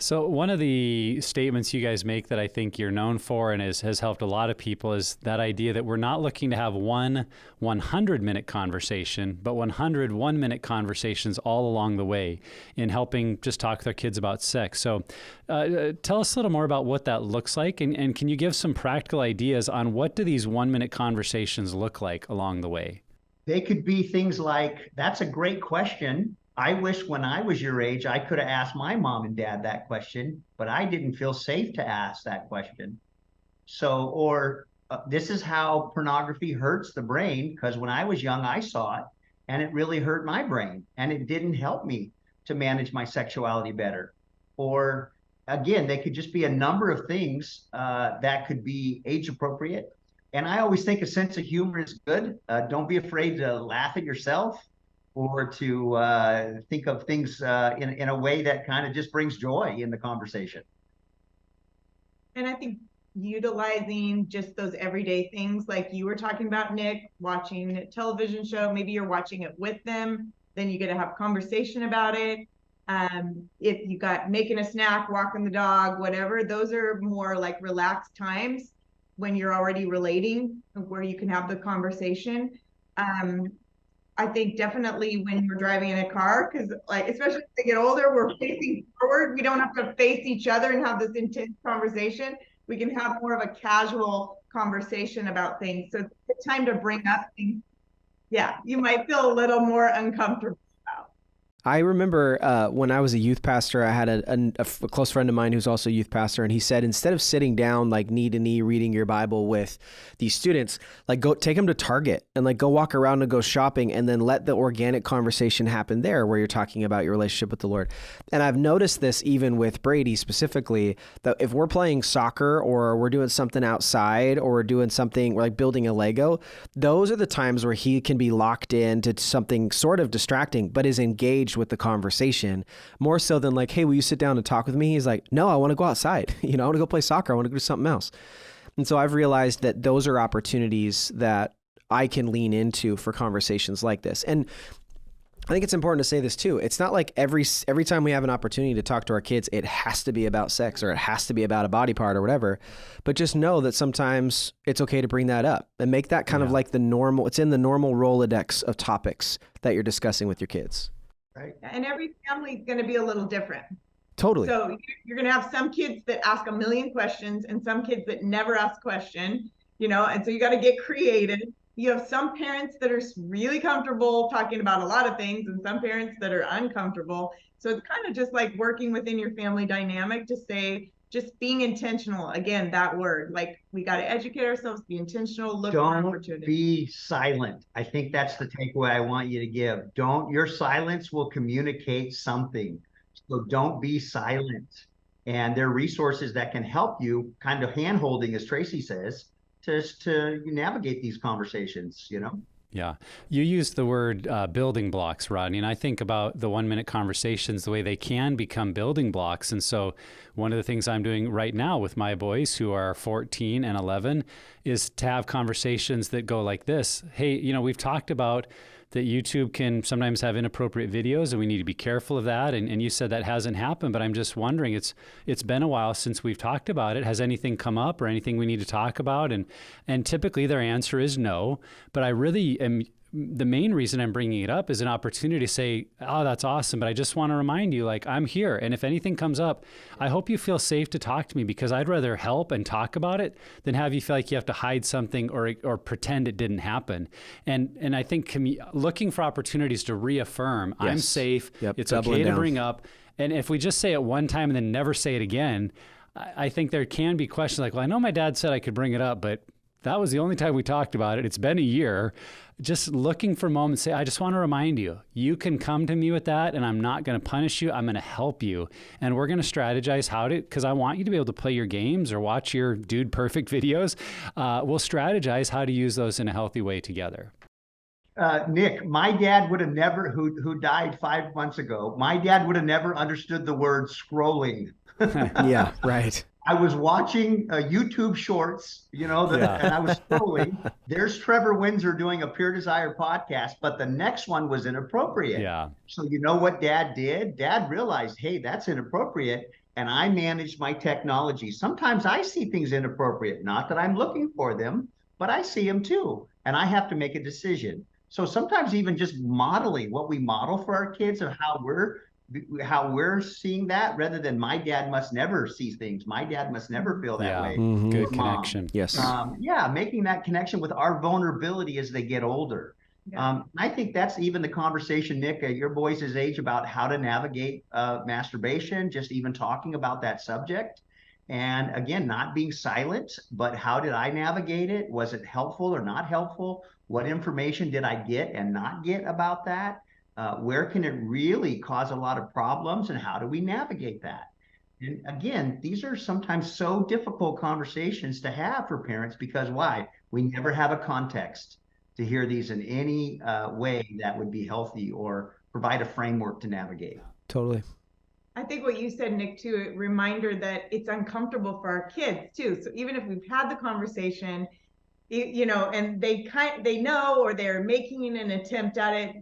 So one of the statements you guys make that I think you're known for and has helped a lot of people is that idea that we're not looking to have one 100-minute conversation, but 100 one-minute conversations all along the way in helping just talk with our kids about sex. So tell us a little more about what that looks like, and can you give some practical ideas on what do these one-minute conversations look like along the way? They could be things like, that's a great question. I wish when I was your age, I could have asked my mom and dad that question, but I didn't feel safe to ask that question. So, or this is how pornography hurts the brain, because when I was young, I saw it and it really hurt my brain and it didn't help me to manage my sexuality better. Or again, they could just be a number of things that could be age appropriate. And I always think a sense of humor is good. Don't be afraid to laugh at yourself or to think of things in a way that kind of just brings joy in the conversation. And I think utilizing just those everyday things like you were talking about, Nick, watching a television show, maybe you're watching it with them, then you get to have conversation about it. If you got making a snack, walking the dog, whatever, those are more like relaxed times when you're already relating, where you can have the conversation. I think definitely when you're driving in a car, because like, especially as they get older, we're facing forward. We don't have to face each other and have this intense conversation. We can have more of a casual conversation about things. So it's time to bring up things. Yeah, you might feel a little more uncomfortable about. I remember when I was a youth pastor, I had a close friend of mine who's also a youth pastor, and he said, instead of sitting down like knee to knee reading your Bible with these students, like go take them to Target and like go walk around and go shopping, and then let the organic conversation happen there where you're talking about your relationship with the Lord. And I've noticed this even with Brady specifically, that if we're playing soccer or we're doing something outside or we're doing something like building a Lego, those are the times where he can be locked into something sort of distracting, but is engaged with the conversation more so than like, hey, will you sit down and talk with me? He's like, no, I want to go outside. I want to go play soccer. I want to go do something else. And so I've realized that those are opportunities that I can lean into for conversations like this. And I think it's important to say this too. It's not like every time we have an opportunity to talk to our kids, it has to be about sex or it has to be about a body part or whatever. But just know that sometimes it's okay to bring that up and make that kind of like the normal, it's in the normal Rolodex of topics that you're discussing with your kids. Right. And every family is going to be a little different. Totally. So you're going to have some kids that ask a million questions and some kids that never ask question, and so you got to get creative. You have some parents that are really comfortable talking about a lot of things and some parents that are uncomfortable. So it's kind of just like working within your family dynamic to say, just being intentional. Again, that word, like we got to educate ourselves, be intentional, look for opportunities. Don't be silent. I think that's the takeaway I want you to give. Your silence will communicate something. So don't be silent. And there are resources that can help you, kind of hand-holding, as Tracy says, to navigate these conversations, Yeah. You used the word building blocks, Rodney, and I think about the 1-minute conversations, the way they can become building blocks. And so one of the things I'm doing right now with my boys who are 14 and 11 is to have conversations that go like this. Hey, we've talked about that YouTube can sometimes have inappropriate videos and we need to be careful of that. And you said that hasn't happened, but I'm just wondering, it's been a while since we've talked about it. Has anything come up or anything we need to talk about? And typically their answer is no, but I really am. The main reason I'm bringing it up is an opportunity to say, oh, that's awesome. But I just want to remind you, like, I'm here. And if anything comes up, I hope you feel safe to talk to me because I'd rather help and talk about it than have you feel like you have to hide something or pretend it didn't happen. And I think looking for opportunities to reaffirm, yes. I'm safe. Yep. It's okay to bring up. And if we just say it one time and then never say it again, I think there can be questions like, well, I know my dad said I could bring it up, but that was the only time we talked about it. It's been a year. Just looking for moments, say, I just want to remind you, you can come to me with that and I'm not going to punish you. I'm going to help you. And we're going to strategize because I want you to be able to play your games or watch your Dude Perfect videos. We'll strategize how to use those in a healthy way together. Nick, my dad would have never, who died 5 months ago, my dad would have never understood the word scrolling. Yeah, right. I was watching YouTube shorts, Yeah. and I was scrolling. There's Trevor Windsor doing a Pure Desire podcast, but the next one was inappropriate. Yeah. So you know what Dad did? Dad realized, hey, that's inappropriate. And I managed my technology. Sometimes I see things inappropriate, not that I'm looking for them, but I see them too. And I have to make a decision. So sometimes even just modeling what we model for our kids of how we're seeing that, rather than my dad must never see things. My dad must never feel that Yeah. way. Good Or mom. connection. Yes. Yeah, making that connection with our vulnerability as they get older. Yeah. I think that's even the conversation, Nick, at your boys' age, about how to navigate masturbation, just even talking about that subject. And again, not being silent, but how did I navigate it? Was it helpful or not helpful? What information did I get and not get about that? Where can it really cause a lot of problems, and how do we navigate that? And again, these are sometimes so difficult conversations to have for parents, because why? We never have a context to hear these in any way that would be healthy or provide a framework to navigate. Totally. I think what you said, Nick, too, a reminder that it's uncomfortable for our kids too. So even if we've had the conversation, and they know, or they're making an attempt at it,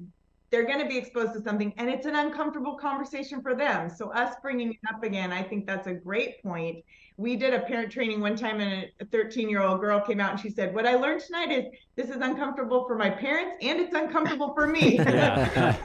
they're going to be exposed to something, and it's an uncomfortable conversation for them. So us bringing it up again, I think that's a great point. We did a parent training one time, and a 13-year-old girl came out and she said, what I learned tonight is this is uncomfortable for my parents and it's uncomfortable for me. Yeah.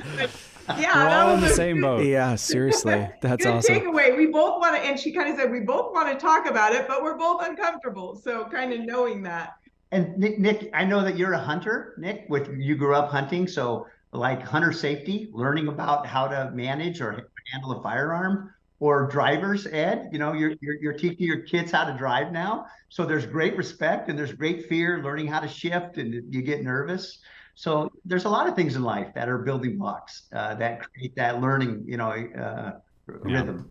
Yeah, We're that all in was the a same good- boat. Yeah, seriously. That's good awesome. takeaway. We both want to, and she kind of said, we both want to talk about it, but we're both uncomfortable. So kind of knowing that. And Nick, I know that you're a hunter, Nick, you grew up hunting. So like hunter safety, learning about how to manage or handle a firearm, or drivers, Ed, you're teaching your kids how to drive now. So there's great respect and there's great fear, learning how to shift, and you get nervous. So there's a lot of things in life that are building blocks that create that learning, rhythm.